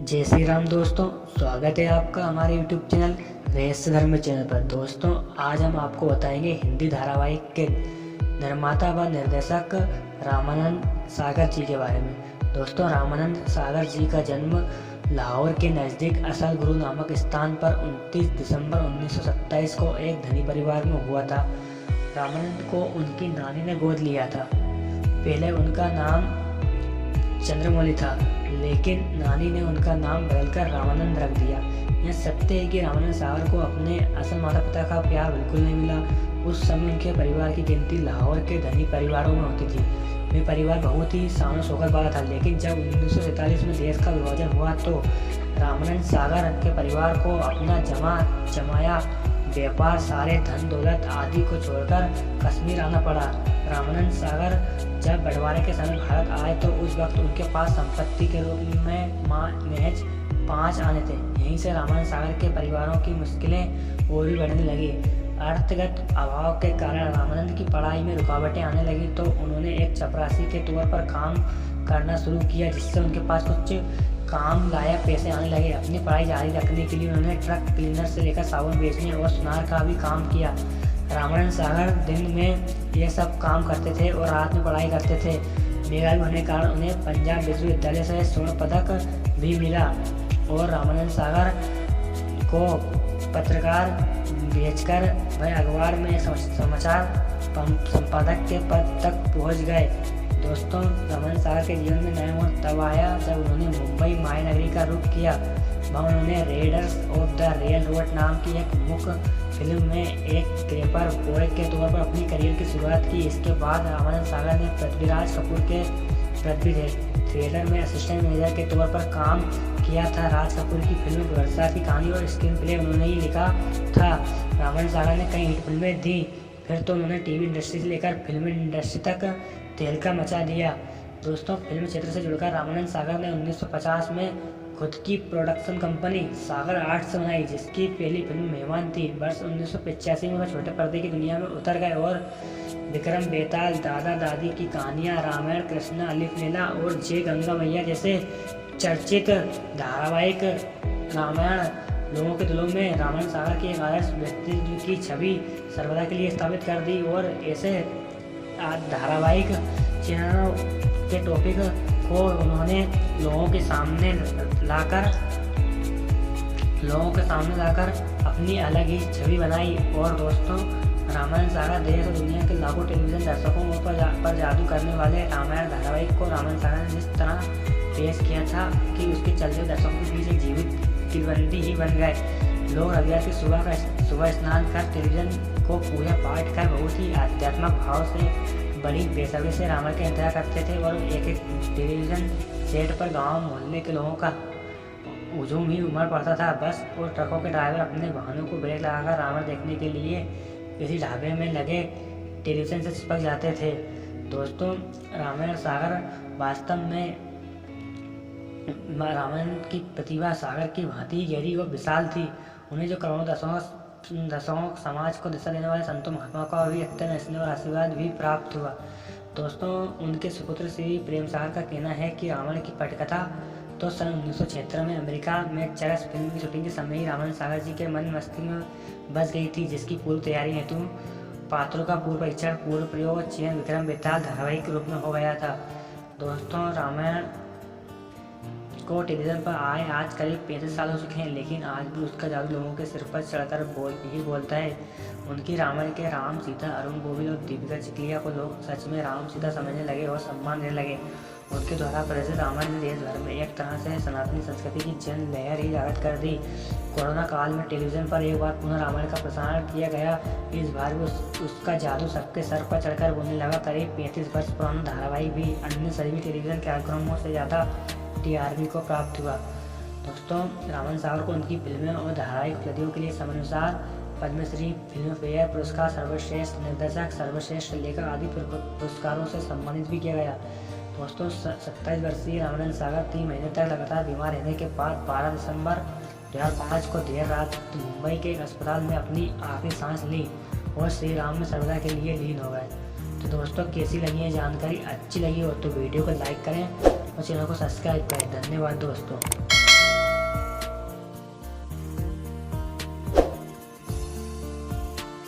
जय श्री राम दोस्तों, स्वागत है आपका हमारे YouTube चैनल रहस्य धर्म चैनल पर। दोस्तों, आज हम आपको बताएंगे हिंदी धारावाहिक के निर्माता व निर्देशक रामानंद सागर जी के बारे में। दोस्तों, रामानंद सागर जी का जन्म लाहौर के नज़दीक असल गुरु नामक स्थान पर 29 दिसंबर 1927 को एक धनी परिवार में हुआ था। रामानंद को उनकी नानी ने गोद लिया था। पहले उनका नाम चंद्रमौली था, लेकिन नानी ने उनका नाम बदलकर रामानंद रख दिया। यह सत्य है कि रामानंद सागर को अपने असल माता पिता का प्यार बिल्कुल नहीं मिला। उस समय उनके परिवार की गिनती लाहौर के धनी परिवारों में होती थी। वे परिवार बहुत ही शान शौकत वाला था, लेकिन जब 1947 में देश का विभाजन हुआ तो रामानंद सागर के परिवार को अपना जमाया व्यापार, सारे धन दौलत आदि को छोड़कर कश्मीर आना पड़ा। रामानंद सागर जब बंटवारे के समय भारत आए तो उस वक्त उनके पास संपत्ति के रूप में महज 5 आने थे। यहीं से रामानंद सागर के परिवारों की मुश्किलें और भी बढ़ने लगी। अर्थगत अभाव के कारण रामानंद की पढ़ाई में रुकावटें आने लगी तो उन्होंने एक चपरासी के तौर पर काम करना शुरू किया, जिससे उनके पास कुछ काम लायक पैसे आने लगे। अपनी पढ़ाई जारी रखने के लिए उन्होंने ट्रक क्लीनर से लेकर साबुन बेचने और सुनार का भी काम किया। रामानंद सागर दिन में ये सब काम करते थे और रात में पढ़ाई करते थे। मेधावी होने के कारण उन्हें पंजाब विश्वविद्यालय से स्वर्ण पदक भी मिला और रामानंद सागर को पत्रकार बेचकर वह अखबार में समाचार संपादक के पद तक पहुंच गए। दोस्तों, रामानंद सागर के जीवन में नया मोड़ तब आया जब उन्होंने मुंबई मायानगरी का रुख किया। वहाँ उन्होंने readers of the rail road नाम की एक मुख्य फिल्म में एक पेपर बॉय के तौर पर अपनी करियर की शुरुआत की। इसके बाद रामानंद सागर ने पृथ्वीराज कपूर के पृथ्वी थिएटर में असिस्टेंट मैनेजर के तौर पर काम किया था। राज कपूर की फिल्म वर्षा की कहानी और स्क्रीन प्ले उन्होंने ही लिखा था। रामानंद सागर ने कई हिट फिल्में दी, फिर तो उन्होंने टीवी इंडस्ट्री से लेकर फिल्म इंडस्ट्री तक तहलका मचा दिया। दोस्तों, फिल्म क्षेत्र से जुड़कर रामानंद सागर ने 1950 में खुद की प्रोडक्शन कंपनी सागर आर्ट्स बनाई, जिसकी पहली फिल्म मेहमान थी। वर्ष 1985 में वह छोटे पर्दे की दुनिया में उतर गए और विक्रम बेताल, दादा दादी की कहानियाँ, रामायण, कृष्णा, अलिफ लीला और जय गंगा मैया जैसे चर्चित धारावाहिक रामायण लोगों के दिलों में रामानंद सागर के एक आदर्श व्यक्तित्व की छवि सर्वदा के लिए स्थापित कर दी और ऐसे धारावाहिक चैनलों के टॉपिक को उन्होंने लोगों के सामने लाकर अपनी अलग ही छवि बनाई। और दोस्तों, रामानंद सागर देश और दुनिया के लाखों टेलीविजन दर्शकों पर जादू करने वाले रामायण धारावाहिक को रामानंद सागर ने जिस तरह पेश किया था कि उसके चलते दर्शकों के बीच एक जीवित किंवदंती ही बन गए। लोग रविवार की सुबह स्नान कर टेलीविजन को पूजा पाठ कर बहुत ही आध्यात्मिक भाव से बड़ी बेसब्री से रामायण का इंतजार करते थे और एक टेलीविजन सेट पर गांव मोहल्ले के लोगों का हुजूम ही उमड़ पड़ता था। बस और ट्रकों के ड्राइवर अपने वाहनों को ब्रेक लगाकर रामायण देखने के लिए किसी ढाबे में लगे टेलीविजन से चिपक जाते थे। दोस्तों, रामायण सागर वास्तव में रामायण की प्रतिभा सागर की भांति गहरी और विशाल थी। उन्हें जो करोड़ों दशकों समाज को दिशा देने वाले संतों महात्मा का भी अत्यंत स्नेह और आशीर्वाद भी प्राप्त हुआ। दोस्तों, उनके सुपुत्र श्री प्रेम सागर का कहना है कि रामायण की पटकथा तो सन 1976 में अमेरिका में चरस फिल्म की शूटिंग के समय ही रामानंद सागर जी के मन मस्तिष्क में बस गई थी, जिसकी पूर्व तैयारी हेतु पात्रों का पूर्व परीक्षण, पूर्व प्रयोग, चयन विक्रम बेताल धारावाहिक के रूप में हो गया था। दोस्तों, रामायण को टेलीविजन पर आए आज करीब 35 साल हो चुके हैं, लेकिन आज भी उसका जादू लोगों के सिर पर चढ़कर बोलता है। उनकी रामायण के राम, सीता, अरुण गोविल और दीपिका चिखलिया को लोग सच में राम सीता समझने लगे और सम्मान देने लगे। उनके द्वारा प्रसिद्ध रामायण ने देश भर में एक तरह से सनातनी संस्कृति की जन लहर ही जागृत कर दी। कोरोना काल में टेलीविजन पर एक बार पुनः रामायण का प्रसारण किया गया। इस बार भी उसका जादू सबके सर पर चढ़कर बोलने लगा। करीब 35 वर्ष पुराना धारावाहिक भी अन्य सभी टेलीविजन कार्यक्रमों से ज़्यादा टीआरपी को प्राप्त हुआ। दोस्तों, रामानंद सागर को उनकी फिल्में और धारावाहिक उपलब्धियों के लिए समयानुसार पद्मश्री, फिल्म फेयर पुरस्कार, सर्वश्रेष्ठ निर्देशक, सर्वश्रेष्ठ लेखक आदि पुरस्कारों से सम्मानित भी किया गया। दोस्तों, 27 वर्षीय रामानंद सागर 3 महीने तक लगातार बीमार रहने के बाद 12 दिसंबर 2005 को देर रात मुंबई के एक अस्पताल में अपनी आखिरी सांस ली और श्री राम में सर्वदा के लिए लीन हो गए। तो दोस्तों, कैसी लगी ये जानकारी? अच्छी लगी हो तो वीडियो को लाइक करें और चैनल को सब्सक्राइब करें। धन्यवाद दोस्तों।